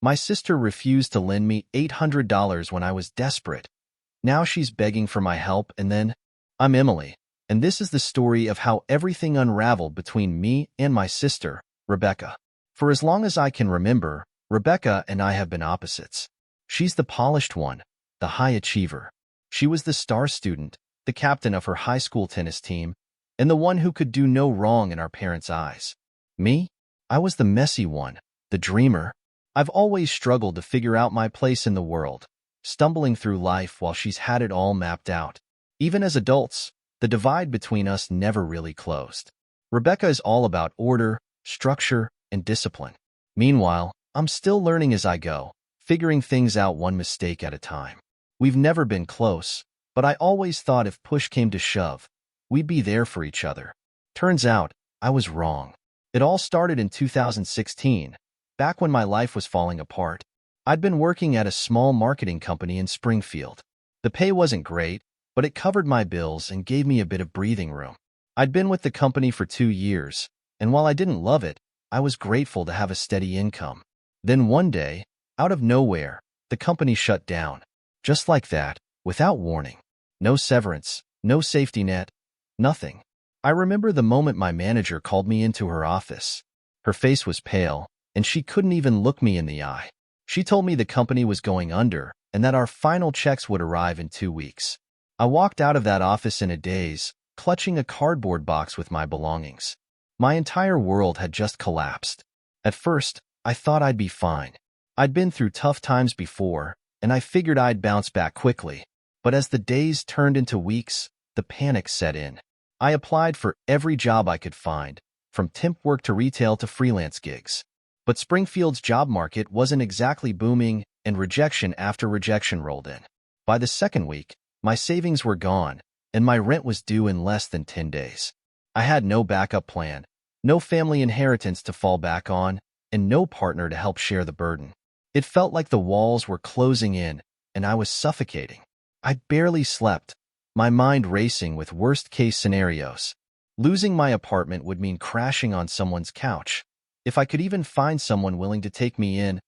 My sister refused to lend me $800 when I was desperate. Now she's begging for my help, and then I'm Emily. And this is the story of how everything unraveled between me and my sister, Rebecca. For as long as I can remember, Rebecca and I have been opposites. She's the polished one, the high achiever. She was the star student, the captain of her high school tennis team, and the one who could do no wrong in our parents' eyes. Me? I was the messy one, the dreamer. I've always struggled to figure out my place in the world, stumbling through life while she's had it all mapped out. Even as adults, the divide between us never really closed. Rebecca is all about order, structure, and discipline. Meanwhile, I'm still learning as I go, figuring things out one mistake at a time. We've never been close, but I always thought if push came to shove, we'd be there for each other. Turns out, I was wrong. It all started in 2016, back when my life was falling apart. I'd been working at a small marketing company in Springfield. The pay wasn't great, but it covered my bills and gave me a bit of breathing room. I'd been with the company for 2 years, and while I didn't love it, I was grateful to have a steady income. Then one day, out of nowhere, the company shut down. Just like that, without warning. No severance, no safety net, nothing. I remember the moment my manager called me into her office. Her face was pale, and she couldn't even look me in the eye. She told me the company was going under and that our final checks would arrive in 2 weeks. I walked out of that office in a daze, clutching a cardboard box with my belongings. My entire world had just collapsed. At first, I thought I'd be fine. I'd been through tough times before, and I figured I'd bounce back quickly. But as the days turned into weeks, the panic set in. I applied for every job I could find, from temp work to retail to freelance gigs. But Springfield's job market wasn't exactly booming, and rejection after rejection rolled in. By the second week, my savings were gone, and my rent was due in less than 10 days. I had no backup plan, no family inheritance to fall back on, and no partner to help share the burden. It felt like the walls were closing in, and I was suffocating. I barely slept, my mind racing with worst-case scenarios. Losing my apartment would mean crashing on someone's couch, if I could even find someone willing to take me in,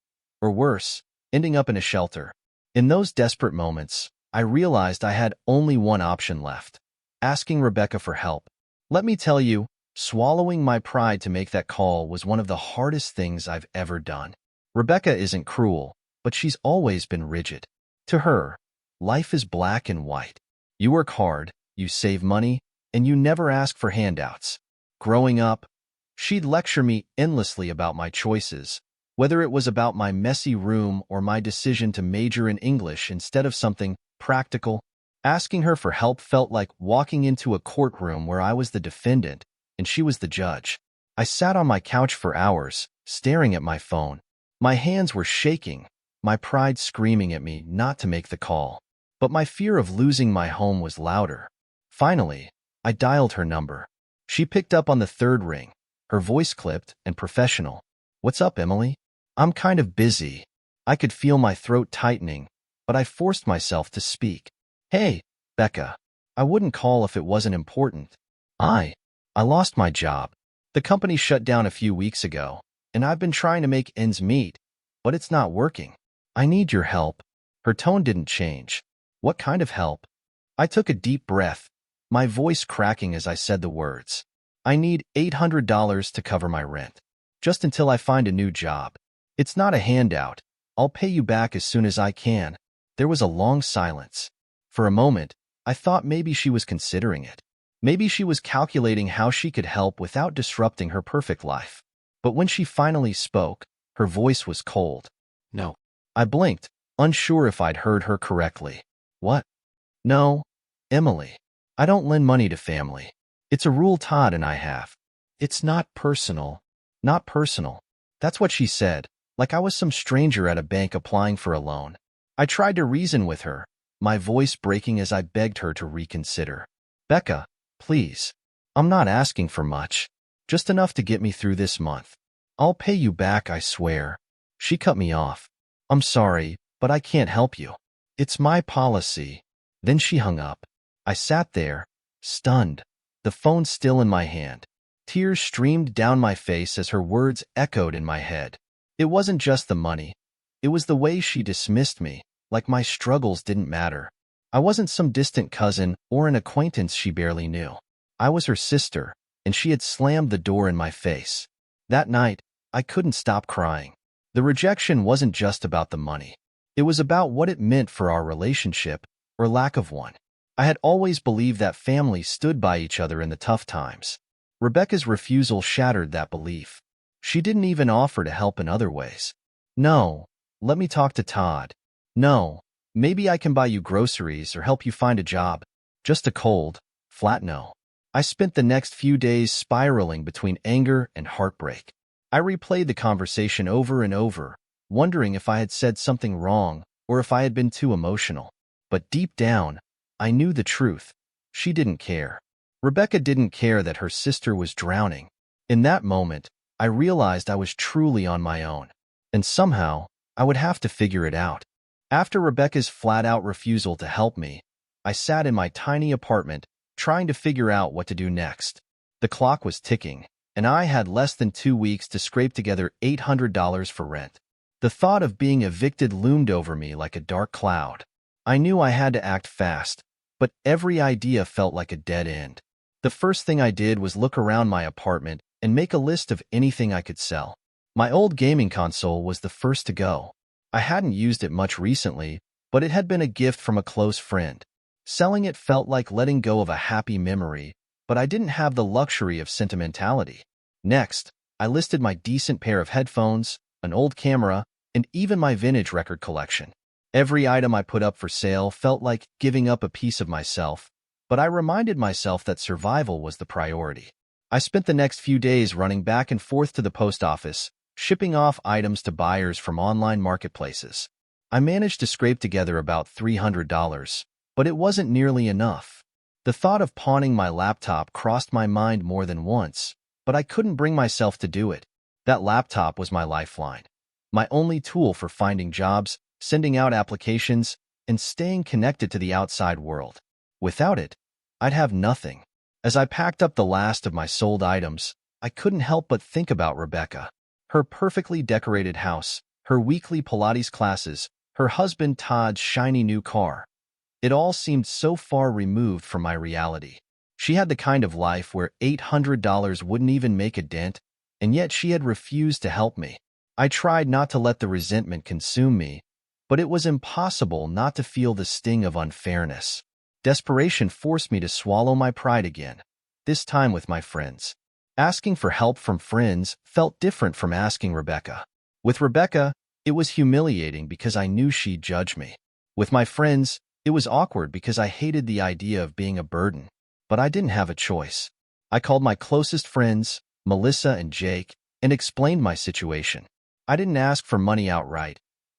or worse, ending up in a shelter. In those desperate moments, I realized I had only one option left: asking Rebecca for help. Let me tell you, swallowing my pride to make that call was one of the hardest things I've ever done. Rebecca isn't cruel, but she's always been rigid. To her, life is black and white. You work hard, you save money, and you never ask for handouts. Growing up, she'd lecture me endlessly about my choices, whether it was about my messy room or my decision to major in English instead of something practical. Asking her for help felt like walking into a courtroom where I was the defendant and she was the judge. I sat on my couch for hours, staring at my phone. My hands were shaking, my pride screaming at me not to make the call. But my fear of losing my home was louder. Finally, I dialed her number. She picked up on the third ring, her voice clipped and professional. "What's up, Emily? I'm kind of busy." I could feel my throat tightening, but I forced myself to speak. "Hey, Becca. I wouldn't call if it wasn't important. I lost my job. The company shut down a few weeks ago, and I've been trying to make ends meet, but it's not working. I need your help." Her tone didn't change. "What kind of help?" I took a deep breath, my voice cracking as I said the words. "I need $800 to cover my rent, just until I find a new job. It's not a handout. I'll pay you back as soon as I can." There was a long silence. For a moment, I thought maybe she was considering it. Maybe she was calculating how she could help without disrupting her perfect life. But when she finally spoke, her voice was cold. "No." I blinked, unsure if I'd heard her correctly. "What?" "No, Emily. I don't lend money to family. It's a rule Todd and I have. It's not personal." "Not personal." That's what she said, like I was some stranger at a bank applying for a loan. I tried to reason with her, my voice breaking as I begged her to reconsider. "Becca, please. I'm not asking for much, just enough to get me through this month. I'll pay you back, I swear." She cut me off. "I'm sorry, but I can't help you. It's my policy." Then she hung up. I sat there, stunned, the phone still in my hand. Tears streamed down my face as her words echoed in my head. It wasn't just the money. It was the way she dismissed me, like my struggles didn't matter. I wasn't some distant cousin or an acquaintance she barely knew. I was her sister, and she had slammed the door in my face. That night, I couldn't stop crying. The rejection wasn't just about the money. It was about what it meant for our relationship, or lack of one. I had always believed that families stood by each other in the tough times. Rebecca's refusal shattered that belief. She didn't even offer to help in other ways. No, let me talk to Todd. No, maybe I can buy you groceries or help you find a job. Just a cold, flat no. I spent the next few days spiraling between anger and heartbreak. I replayed the conversation over and over, wondering if I had said something wrong or if I had been too emotional. But deep down, I knew the truth. She didn't care. Rebecca didn't care that her sister was drowning. In that moment, I realized I was truly on my own. And somehow, I would have to figure it out. After Rebecca's flat-out refusal to help me, I sat in my tiny apartment, trying to figure out what to do next. The clock was ticking, and I had less than 2 weeks to scrape together $800 for rent. The thought of being evicted loomed over me like a dark cloud. I knew I had to act fast, but every idea felt like a dead end. The first thing I did was look around my apartment and make a list of anything I could sell. My old gaming console was the first to go. I hadn't used it much recently, but it had been a gift from a close friend. Selling it felt like letting go of a happy memory, but I didn't have the luxury of sentimentality. Next, I listed my decent pair of headphones, an old camera, and even my vintage record collection. Every item I put up for sale felt like giving up a piece of myself, but I reminded myself that survival was the priority. I spent the next few days running back and forth to the post office, shipping off items to buyers from online marketplaces. I managed to scrape together about $300, but it wasn't nearly enough. The thought of pawning my laptop crossed my mind more than once, but I couldn't bring myself to do it. That laptop was my lifeline, my only tool for finding jobs, sending out applications, and staying connected to the outside world. Without it, I'd have nothing. As I packed up the last of my sold items, I couldn't help but think about Rebecca. Her perfectly decorated house, her weekly Pilates classes, her husband Todd's shiny new car. It all seemed so far removed from my reality. She had the kind of life where $800 wouldn't even make a dent, and yet she had refused to help me. I tried not to let the resentment consume me, but it was impossible not to feel the sting of unfairness. Desperation forced me to swallow my pride again, this time with my friends. Asking for help from friends felt different from asking Rebecca. With Rebecca, it was humiliating because I knew she'd judge me. With my friends, it was awkward because I hated the idea of being a burden, but I didn't have a choice. I called my closest friends, Melissa and Jake, and explained my situation. I didn't ask for money outright.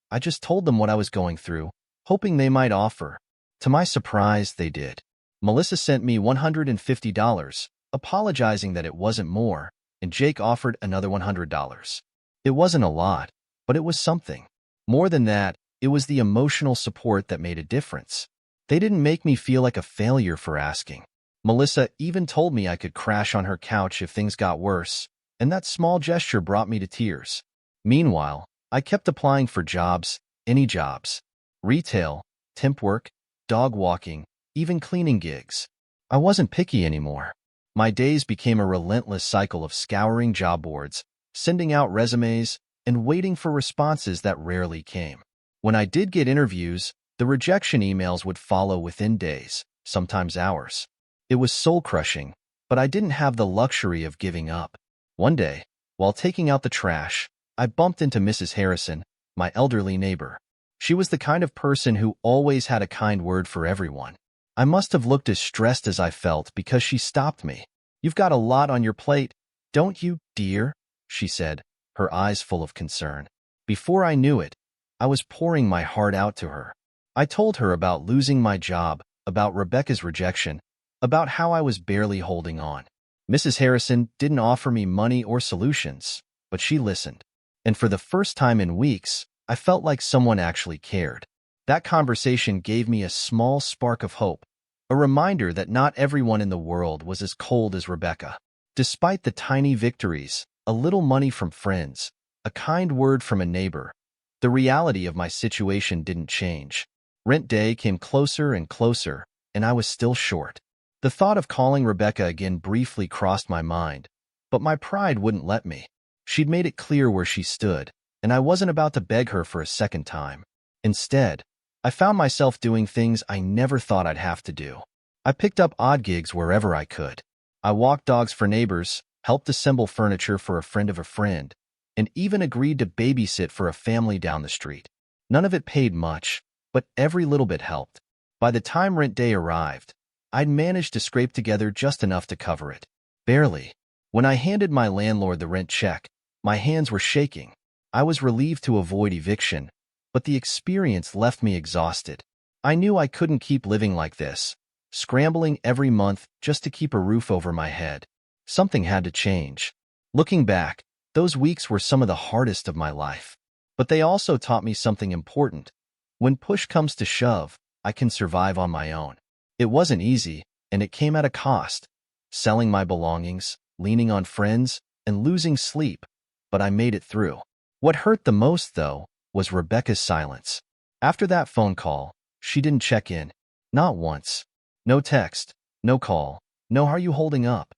I just told them what I was going through, hoping they might offer. To my surprise, they did. Melissa sent me $150, apologizing that it wasn't more, and Jake offered another $100. It wasn't a lot, but it was something. More than that, it was the emotional support that made a difference. They didn't make me feel like a failure for asking. Melissa even told me I could crash on her couch if things got worse, and that small gesture brought me to tears. Meanwhile, I kept applying for jobs, any jobs. Retail, temp work, dog walking, even cleaning gigs. I wasn't picky anymore. My days became a relentless cycle of scouring job boards, sending out resumes, and waiting for responses that rarely came. When I did get interviews, the rejection emails would follow within days, sometimes hours. It was soul-crushing, but I didn't have the luxury of giving up. One day, while taking out the trash, I bumped into Mrs. Harrison, my elderly neighbor. She was the kind of person who always had a kind word for everyone. I must have looked as stressed as I felt because she stopped me. "You've got a lot on your plate, don't you, dear?" she said, her eyes full of concern. Before I knew it, I was pouring my heart out to her. I told her about losing my job, about Rebecca's rejection, about how I was barely holding on. Mrs. Harrison didn't offer me money or solutions, but she listened. And for the first time in weeks, I felt like someone actually cared. That conversation gave me a small spark of hope, a reminder that not everyone in the world was as cold as Rebecca. Despite the tiny victories, a little money from friends, a kind word from a neighbor, The reality of my situation didn't change. Rent day came closer and closer, and I was still short. The thought of calling Rebecca again briefly crossed my mind, but my pride wouldn't let me. She'd made it clear where she stood, and I wasn't about to beg her for a second time. Instead, I found myself doing things I never thought I'd have to do. I picked up odd gigs wherever I could. I walked dogs for neighbors, helped assemble furniture for a friend, and even agreed to babysit for a family down the street. None of it paid much, but every little bit helped. By the time rent day arrived, I'd managed to scrape together just enough to cover it. Barely. When I handed my landlord the rent check, my hands were shaking. I was relieved to avoid eviction, but the experience left me exhausted. I knew I couldn't keep living like this, scrambling every month just to keep a roof over my head. Something had to change. Looking back, those weeks were some of the hardest of my life. But they also taught me something important. When push comes to shove, I can survive on my own. It wasn't easy, and it came at a cost. Selling my belongings, leaning on friends, and losing sleep. But I made it through. What hurt the most, though, was Rebecca's silence. After that phone call, she didn't check in. Not once. No text, no call, no "How are you holding up?"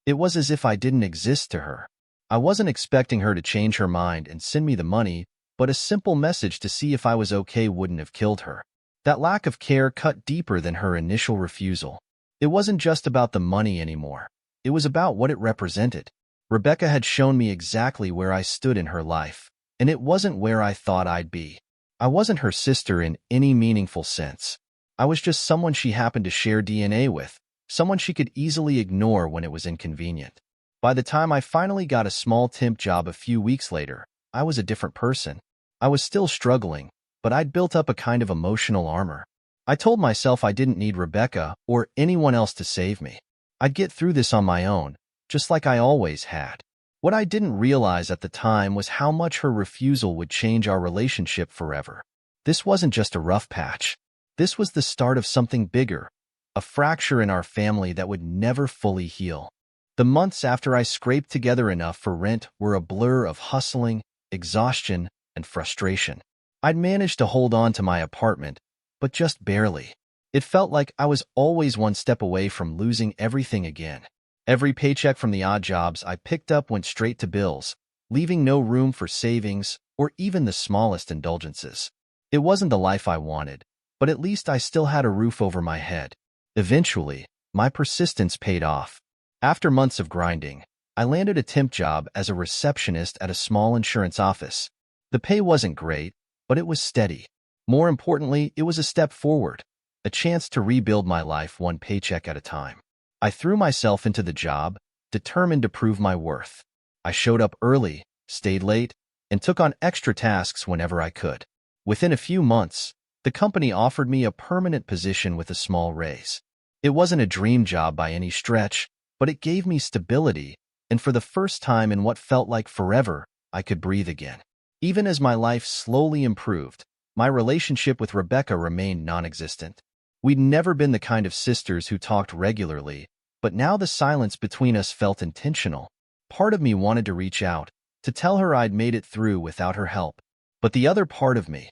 It was as if I didn't exist to her. I wasn't expecting her to change her mind and send me the money, but a simple message to see if I was okay wouldn't have killed her. That lack of care cut deeper than her initial refusal. It wasn't just about the money anymore. It was about what it represented. Rebecca had shown me exactly where I stood in her life, and it wasn't where I thought I'd be. I wasn't her sister in any meaningful sense. I was just someone she happened to share DNA with, someone she could easily ignore when it was inconvenient. By the time I finally got a small temp job a few weeks later, I was a different person. I was still struggling, but I'd built up a kind of emotional armor. I told myself I didn't need Rebecca or anyone else to save me. I'd get through this on my own, just like I always had. What I didn't realize at the time was how much her refusal would change our relationship forever. This wasn't just a rough patch. This was the start of something bigger, a fracture in our family that would never fully heal. The months after I scraped together enough for rent were a blur of hustling, exhaustion, and frustration. I'd managed to hold on to my apartment, but just barely. It felt like I was always one step away from losing everything again. Every paycheck from the odd jobs I picked up went straight to bills, leaving no room for savings or even the smallest indulgences. It wasn't the life I wanted, but at least I still had a roof over my head. Eventually, my persistence paid off. After months of grinding, I landed a temp job as a receptionist at a small insurance office. The pay wasn't great, but it was steady. More importantly, it was a step forward, a chance to rebuild my life one paycheck at a time. I threw myself into the job, determined to prove my worth. I showed up early, stayed late, and took on extra tasks whenever I could. Within a few months, the company offered me a permanent position with a small raise. It wasn't a dream job by any stretch, but it gave me stability, and for the first time in what felt like forever, I could breathe again. Even as my life slowly improved, my relationship with Rebecca remained non-existent. We'd never been the kind of sisters who talked regularly, but now the silence between us felt intentional. Part of me wanted to reach out, to tell her I'd made it through without her help. But the other part of me,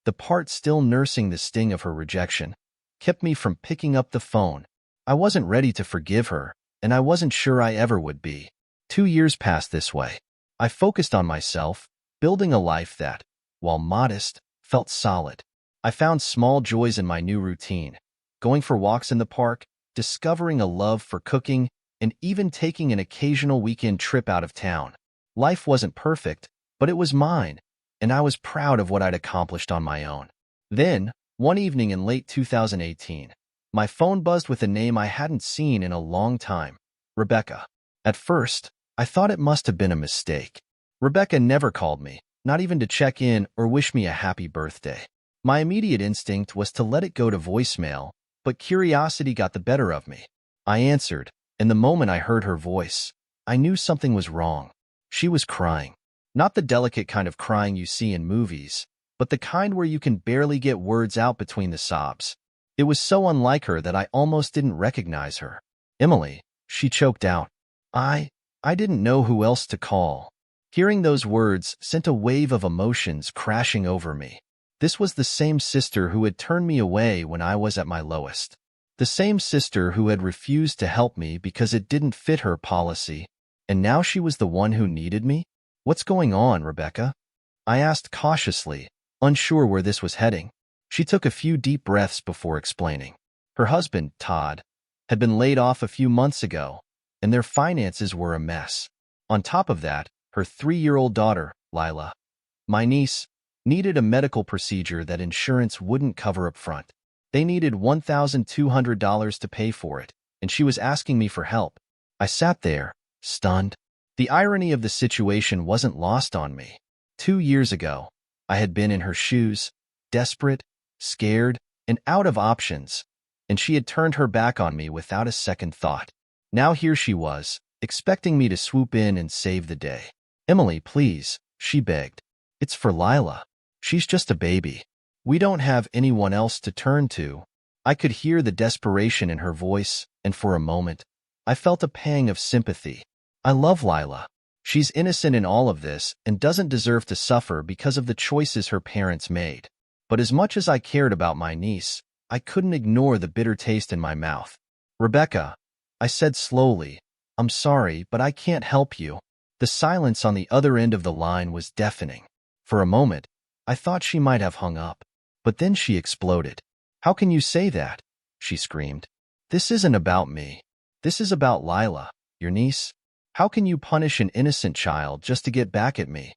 the part still nursing the sting of her rejection, kept me from picking up the phone. I wasn't ready to forgive her, and I wasn't sure I ever would be. 2 years passed this way. I focused on myself, building a life that, while modest, felt solid. I found small joys in my new routine, going for walks in the park, discovering a love for cooking, and even taking an occasional weekend trip out of town. Life wasn't perfect, but it was mine, and I was proud of what I'd accomplished on my own. Then, one evening in late 2018, my phone buzzed with a name I hadn't seen in a long time, Rebecca. At first, I thought it must have been a mistake. Rebecca never called me, not even to check in or wish me a happy birthday. My immediate instinct was to let it go to voicemail, but curiosity got the better of me. I answered, and the moment I heard her voice, I knew something was wrong. She was crying. Not the delicate kind of crying you see in movies, but the kind where you can barely get words out between the sobs. It was so unlike her that I almost didn't recognize her. "Emily," she choked out. I didn't know who else to call. Hearing those words sent a wave of emotions crashing over me. This was the same sister who had turned me away when I was at my lowest. The same sister who had refused to help me because it didn't fit her policy, and now she was the one who needed me? What's going on, Rebecca? I asked cautiously, unsure where this was heading. She took a few deep breaths before explaining. Her husband, Todd, had been laid off a few months ago, and their finances were a mess. On top of that, her 3-year-old daughter, Lila, my niece, needed a medical procedure that insurance wouldn't cover up front. They needed $1,200 to pay for it, and she was asking me for help. I sat there, stunned. The irony of the situation wasn't lost on me. 2 years ago, I had been in her shoes, desperate, scared, and out of options, and she had turned her back on me without a second thought. Now here she was, expecting me to swoop in and save the day. Emily, please, she begged. It's for Lila. She's just a baby. We don't have anyone else to turn to. I could hear the desperation in her voice, and for a moment, I felt a pang of sympathy. I love Lila. She's innocent in all of this and doesn't deserve to suffer because of the choices her parents made. But as much as I cared about my niece, I couldn't ignore the bitter taste in my mouth. Rebecca, I said slowly, I'm sorry, but I can't help you. The silence on the other end of the line was deafening. For a moment, I thought she might have hung up. But then she exploded. How can you say that? She screamed. This isn't about me. This is about Lila, your niece. How can you punish an innocent child just to get back at me?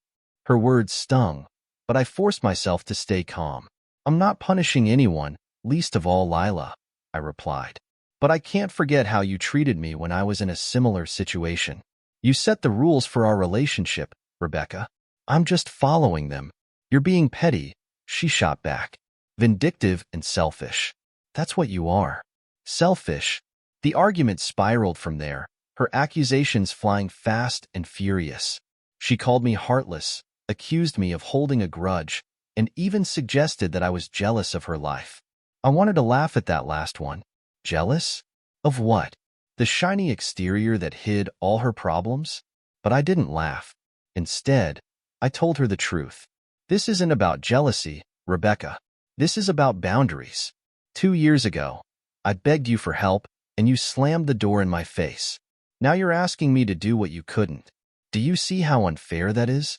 Her words stung, but I forced myself to stay calm. I'm not punishing anyone, least of all Lila, I replied. But I can't forget how you treated me when I was in a similar situation. You set the rules for our relationship, Rebecca. I'm just following them. You're being petty, she shot back. Vindictive and selfish. That's what you are. Selfish. The argument spiraled from there, her accusations flying fast and furious. She called me heartless, accused me of holding a grudge, and even suggested that I was jealous of her life. I wanted to laugh at that last one. Jealous? Of what? The shiny exterior that hid all her problems? But I didn't laugh. Instead, I told her the truth. This isn't about jealousy, Rebecca. This is about boundaries. 2 years ago, I begged you for help, and you slammed the door in my face. Now you're asking me to do what you couldn't. Do you see how unfair that is?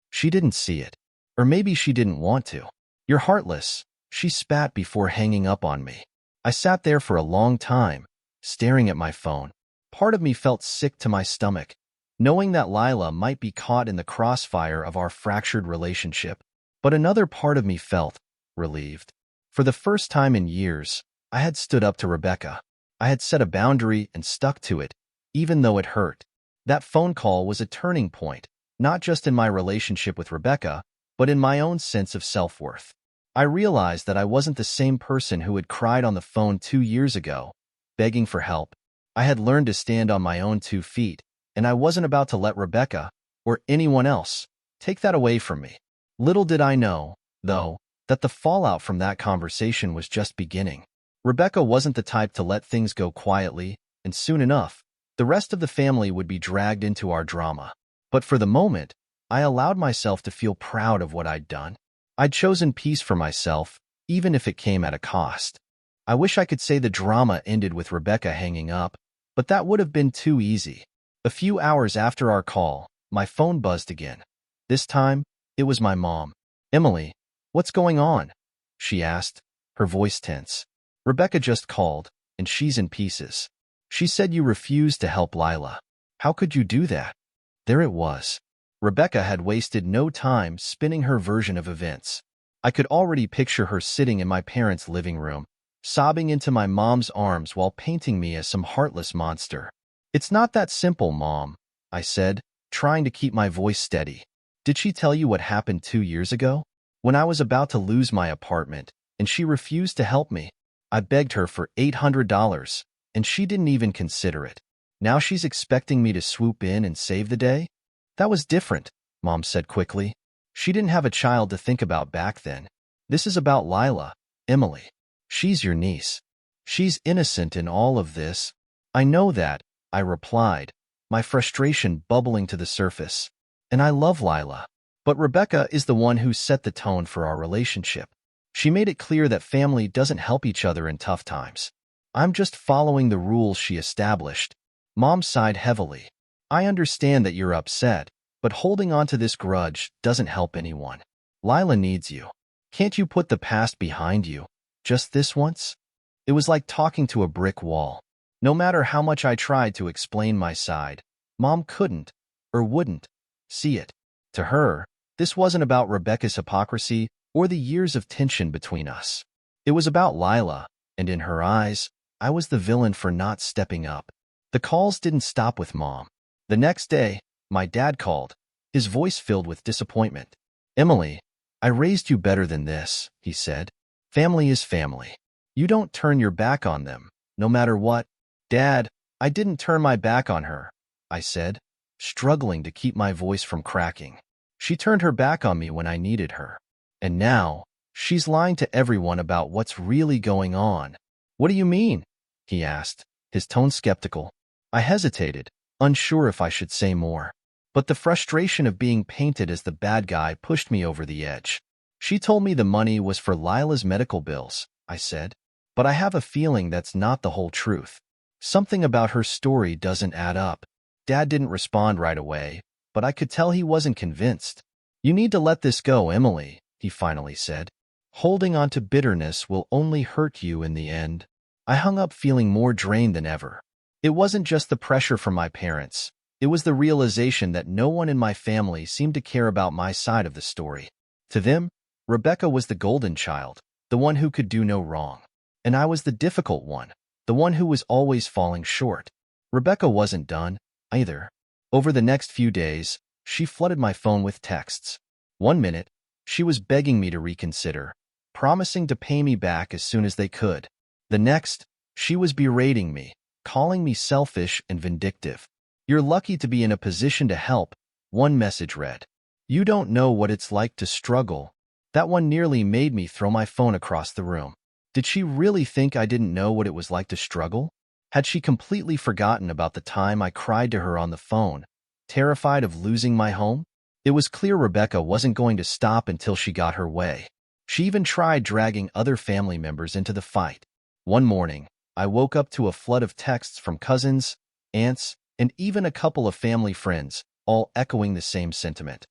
She didn't see it. Or maybe she didn't want to. You're heartless, she spat before hanging up on me. I sat there for a long time, staring at my phone. Part of me felt sick to my stomach, knowing that Lila might be caught in the crossfire of our fractured relationship. But another part of me felt relieved. For the first time in years, I had stood up to Rebecca. I had set a boundary and stuck to it, even though it hurt. That phone call was a turning point, not just in my relationship with Rebecca, but in my own sense of self-worth. I realized that I wasn't the same person who had cried on the phone 2 years ago, begging for help. I had learned to stand on my own 2 feet, and I wasn't about to let Rebecca, or anyone else, take that away from me. Little did I know, though, that the fallout from that conversation was just beginning. Rebecca wasn't the type to let things go quietly, and soon enough, the rest of the family would be dragged into our drama. But for the moment, I allowed myself to feel proud of what I'd done. I'd chosen peace for myself, even if it came at a cost. I wish I could say the drama ended with Rebecca hanging up, but that would have been too easy. A few hours after our call, my phone buzzed again. This time, it was my mom. Emily, what's going on? She asked, her voice tense. Rebecca just called, and she's in pieces. She said you refused to help Lila. How could you do that? There it was. Rebecca had wasted no time spinning her version of events. I could already picture her sitting in my parents' living room, sobbing into my mom's arms while painting me as some heartless monster. It's not that simple, Mom, I said, trying to keep my voice steady. Did she tell you what happened 2 years ago? When I was about to lose my apartment, and she refused to help me. I begged her for $800, and she didn't even consider it. Now she's expecting me to swoop in and save the day? That was different, Mom said quickly. She didn't have a child to think about back then. This is about Lila, Emily. She's your niece. She's innocent in all of this. I know that, I replied, my frustration bubbling to the surface. and I love Lila. But Rebecca is the one who set the tone for our relationship. She made it clear that family doesn't help each other in tough times. I'm just following the rules she established. Mom sighed heavily. I understand that you're upset, but holding on to this grudge doesn't help anyone. Lila needs you. Can't you put the past behind you? Just this once? It was like talking to a brick wall. No matter how much I tried to explain my side, Mom couldn't, or wouldn't, see it. To her, this wasn't about Rebecca's hypocrisy or the years of tension between us. It was about Lila, and in her eyes, I was the villain for not stepping up. The calls didn't stop with Mom. The next day, my dad called, his voice filled with disappointment. Emily, I raised you better than this, he said. Family is family. You don't turn your back on them, no matter what. Dad, I didn't turn my back on her, I said, struggling to keep my voice from cracking. She turned her back on me when I needed her. And now, she's lying to everyone about what's really going on. What do you mean? He asked, his tone skeptical. I hesitated, unsure if I should say more. But the frustration of being painted as the bad guy pushed me over the edge. She told me the money was for Lila's medical bills, I said. But I have a feeling that's not the whole truth. Something about her story doesn't add up. Dad didn't respond right away, but I could tell he wasn't convinced. You need to let this go, Emily, he finally said. Holding on to bitterness will only hurt you in the end. I hung up feeling more drained than ever. It wasn't just the pressure from my parents. It was the realization that no one in my family seemed to care about my side of the story. To them, Rebecca was the golden child, the one who could do no wrong. And I was the difficult one, the one who was always falling short. Rebecca wasn't done, either. Over the next few days, she flooded my phone with texts. One minute, she was begging me to reconsider, promising to pay me back as soon as they could. The next, she was berating me, calling me selfish and vindictive. You're lucky to be in a position to help, one message read. You don't know what it's like to struggle. That one nearly made me throw my phone across the room. Did she really think I didn't know what it was like to struggle? Had she completely forgotten about the time I cried to her on the phone, terrified of losing my home? It was clear Rebecca wasn't going to stop until she got her way. She even tried dragging other family members into the fight. One morning, I woke up to a flood of texts from cousins, aunts, and even a couple of family friends, all echoing the same sentiment.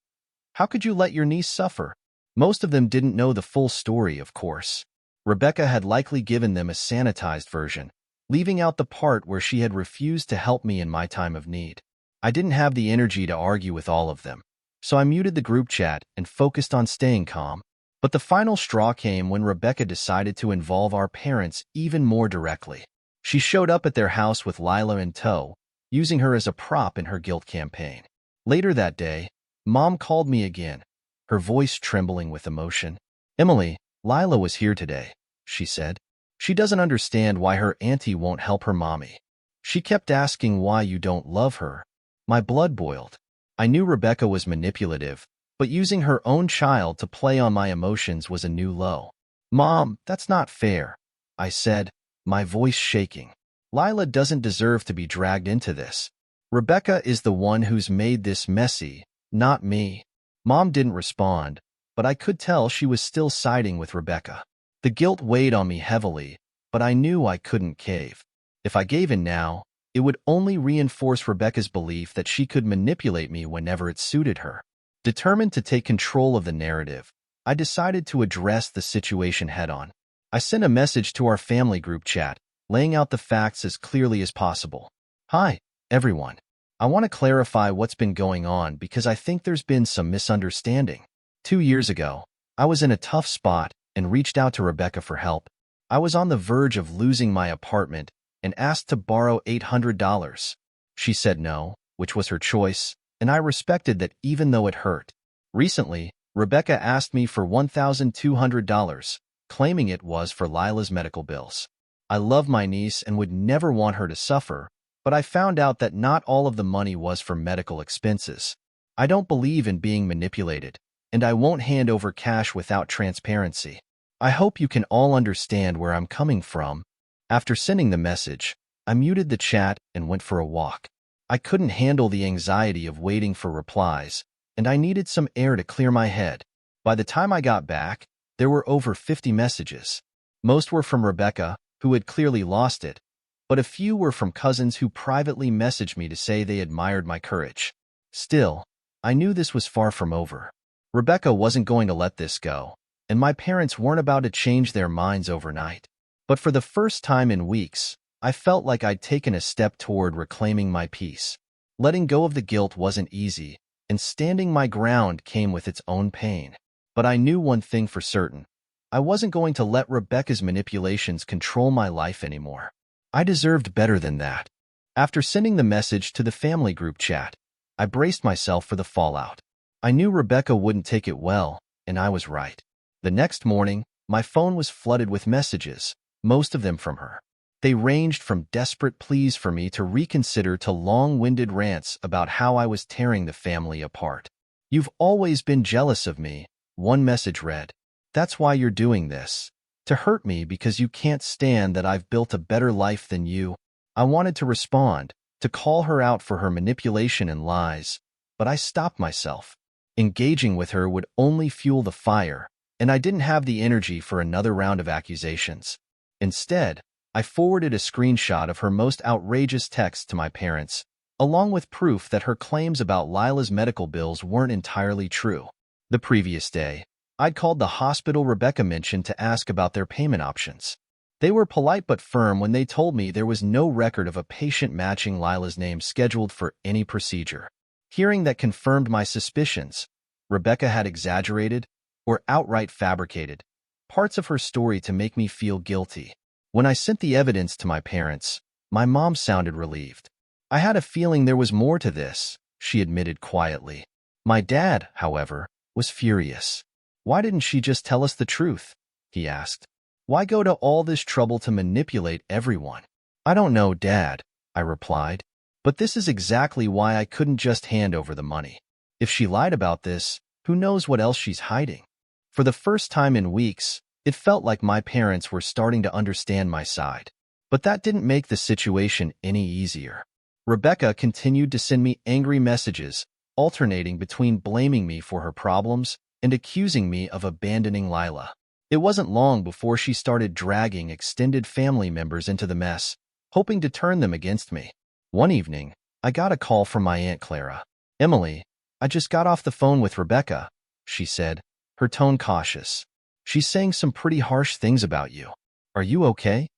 How could you let your niece suffer? Most of them didn't know the full story, of course. Rebecca had likely given them a sanitized version, leaving out the part where she had refused to help me in my time of need. I didn't have the energy to argue with all of them, so I muted the group chat and focused on staying calm. But the final straw came when Rebecca decided to involve our parents even more directly. She showed up at their house with Lila in tow, using her as a prop in her guilt campaign. Later that day, Mom called me again, her voice trembling with emotion. Emily, Lila was here today, she said. She doesn't understand why her auntie won't help her mommy. She kept asking why you don't love her. My blood boiled. I knew Rebecca was manipulative, but using her own child to play on my emotions was a new low. Mom, that's not fair, I said, my voice shaking. Lila doesn't deserve to be dragged into this. Rebecca is the one who's made this messy, not me. Mom didn't respond, but I could tell she was still siding with Rebecca. The guilt weighed on me heavily, but I knew I couldn't cave. If I gave in now, it would only reinforce Rebecca's belief that she could manipulate me whenever it suited her. Determined to take control of the narrative, I decided to address the situation head-on. I sent a message to our family group chat, laying out the facts as clearly as possible. Hi, everyone. I want to clarify what's been going on because I think there's been some misunderstanding. 2 years ago, I was in a tough spot and reached out to Rebecca for help. I was on the verge of losing my apartment and asked to borrow $800. She said no, which was her choice, and I respected that even though it hurt. Recently, Rebecca asked me for $1,200, claiming it was for Lila's medical bills. I love my niece and would never want her to suffer, but I found out that not all of the money was for medical expenses. I don't believe in being manipulated, and I won't hand over cash without transparency. I hope you can all understand where I'm coming from. After sending the message, I muted the chat and went for a walk. I couldn't handle the anxiety of waiting for replies, and I needed some air to clear my head. By the time I got back, there were over 50 messages. Most were from Rebecca, who had clearly lost it, but a few were from cousins who privately messaged me to say they admired my courage. Still, I knew this was far from over. Rebecca wasn't going to let this go, and my parents weren't about to change their minds overnight. But for the first time in weeks, I felt like I'd taken a step toward reclaiming my peace. Letting go of the guilt wasn't easy, and standing my ground came with its own pain. But I knew one thing for certain. I wasn't going to let Rebecca's manipulations control my life anymore. I deserved better than that. After sending the message to the family group chat, I braced myself for the fallout. I knew Rebecca wouldn't take it well, and I was right. The next morning, my phone was flooded with messages, most of them from her. They ranged from desperate pleas for me to reconsider to long-winded rants about how I was tearing the family apart. "You've always been jealous of me," one message read. "That's why you're doing this. To hurt me because you can't stand that I've built a better life than you." I wanted to respond, to call her out for her manipulation and lies, but I stopped myself. Engaging with her would only fuel the fire, and I didn't have the energy for another round of accusations. Instead, I forwarded a screenshot of her most outrageous text to my parents, along with proof that her claims about Lila's medical bills weren't entirely true. The previous day, I'd called the hospital Rebecca mentioned to ask about their payment options. They were polite but firm when they told me there was no record of a patient matching Lila's name scheduled for any procedure. Hearing that confirmed my suspicions. Rebecca had exaggerated, or outright fabricated, parts of her story to make me feel guilty. When I sent the evidence to my parents, my mom sounded relieved. "I had a feeling there was more to this," she admitted quietly. My dad, however, was furious. "Why didn't she just tell us the truth?" he asked. "Why go to all this trouble to manipulate everyone?" "I don't know, Dad," I replied. "But this is exactly why I couldn't just hand over the money. If she lied about this, who knows what else she's hiding?" For the first time in weeks, it felt like my parents were starting to understand my side. But that didn't make the situation any easier. Rebecca continued to send me angry messages, alternating between blaming me for her problems and accusing me of abandoning Lila. It wasn't long before she started dragging extended family members into the mess, hoping to turn them against me. One evening, I got a call from my Aunt Clara. "Emily, I just got off the phone with Rebecca," she said, her tone cautious. "She's saying some pretty harsh things about you. Are you okay?"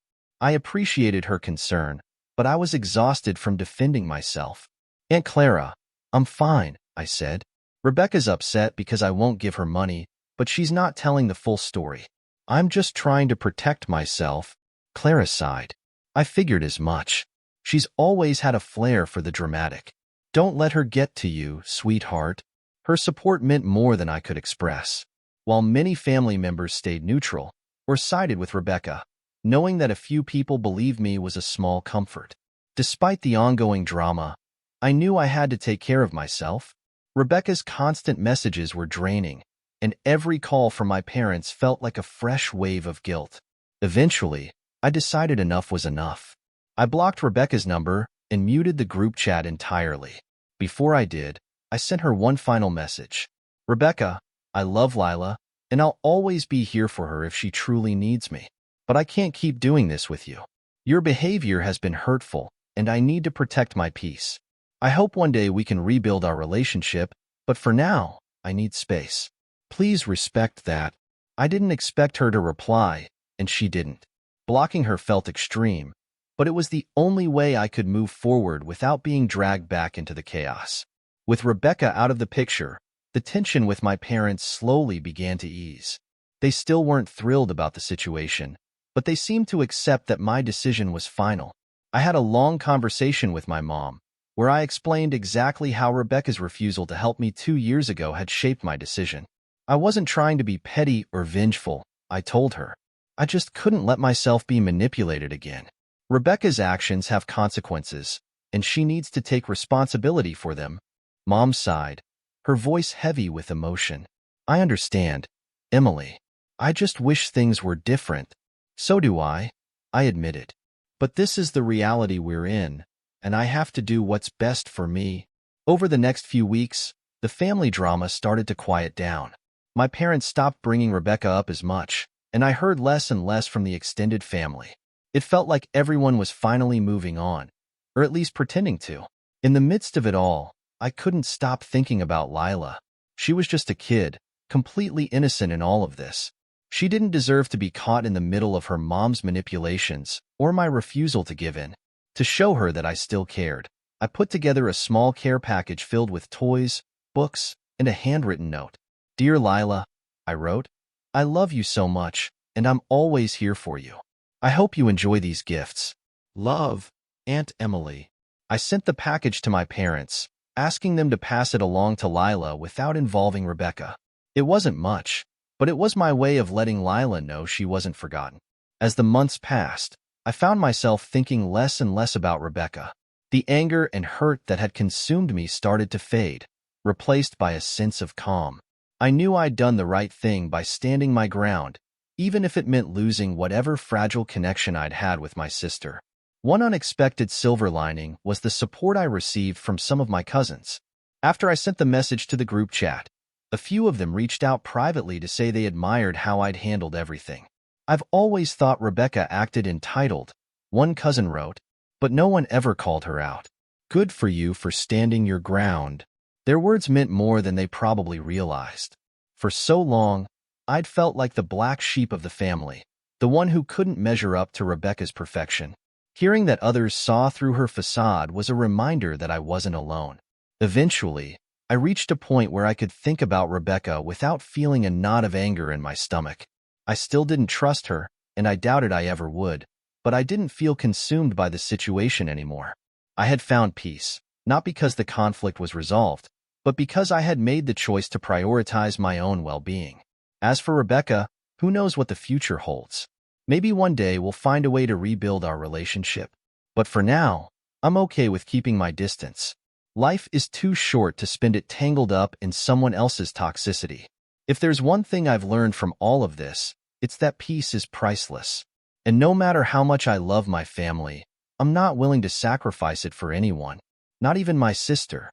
I appreciated her concern, but I was exhausted from defending myself. "Aunt Clara, I'm fine," I said. "Rebecca's upset because I won't give her money, but she's not telling the full story. I'm just trying to protect myself." Clara sighed. "I figured as much. She's always had a flair for the dramatic. Don't let her get to you, sweetheart." Her support meant more than I could express. While many family members stayed neutral or sided with Rebecca, knowing that a few people believed me was a small comfort. Despite the ongoing drama, I knew I had to take care of myself. Rebecca's constant messages were draining, and every call from my parents felt like a fresh wave of guilt. Eventually, I decided enough was enough. I blocked Rebecca's number and muted the group chat entirely. Before I did, I sent her one final message. "Rebecca, I love Lila, and I'll always be here for her if she truly needs me. But I can't keep doing this with you. Your behavior has been hurtful, and I need to protect my peace. I hope one day we can rebuild our relationship, but for now, I need space. Please respect that." I didn't expect her to reply, and she didn't. Blocking her felt extreme, but it was the only way I could move forward without being dragged back into the chaos. With Rebecca out of the picture, the tension with my parents slowly began to ease. They still weren't thrilled about the situation, but they seemed to accept that my decision was final. I had a long conversation with my mom, where I explained exactly how Rebecca's refusal to help me 2 years ago had shaped my decision. I wasn't trying to be petty or vengeful, I told her. I just couldn't let myself be manipulated again. Rebecca's actions have consequences, and she needs to take responsibility for them. Mom sighed, her voice heavy with emotion. "I understand, Emily. I just wish things were different." "So do I admitted. "But this is the reality we're in, and I have to do what's best for me." Over the next few weeks, The family drama started to quiet down. My parents stopped bringing Rebecca up as much, and I heard less and less from the extended family. It felt like everyone was finally moving on, or at least pretending to. In the midst of it all, I couldn't stop thinking about Lila. She was just a kid, completely innocent in all of this. She didn't deserve to be caught in the middle of her mom's manipulations or my refusal to give in. To show her that I still cared, I put together a small care package filled with toys, books, and a handwritten note. "Dear Lila," I wrote, "I love you so much, and I'm always here for you. I hope you enjoy these gifts. Love, Aunt Emily." I sent the package to my parents, asking them to pass it along to Lila without involving Rebecca. It wasn't much, but it was my way of letting Lila know she wasn't forgotten. As the months passed, I found myself thinking less and less about Rebecca. The anger and hurt that had consumed me started to fade, replaced by a sense of calm. I knew I'd done the right thing by standing my ground, even if it meant losing whatever fragile connection I'd had with my sister. One unexpected silver lining was the support I received from some of my cousins. After I sent the message to the group chat, a few of them reached out privately to say they admired how I'd handled everything. "I've always thought Rebecca acted entitled," one cousin wrote, "but no one ever called her out. Good for you for standing your ground." Their words meant more than they probably realized. For so long, I'd felt like the black sheep of the family, the one who couldn't measure up to Rebecca's perfection. Hearing that others saw through her facade was a reminder that I wasn't alone. Eventually, I reached a point where I could think about Rebecca without feeling a knot of anger in my stomach. I still didn't trust her, and I doubted I ever would, but I didn't feel consumed by the situation anymore. I had found peace, not because the conflict was resolved, but because I had made the choice to prioritize my own well-being. As for Rebecca, who knows what the future holds? Maybe one day we'll find a way to rebuild our relationship. But for now, I'm okay with keeping my distance. Life is too short to spend it tangled up in someone else's toxicity. If there's one thing I've learned from all of this, it's that peace is priceless. And no matter how much I love my family, I'm not willing to sacrifice it for anyone, not even my sister.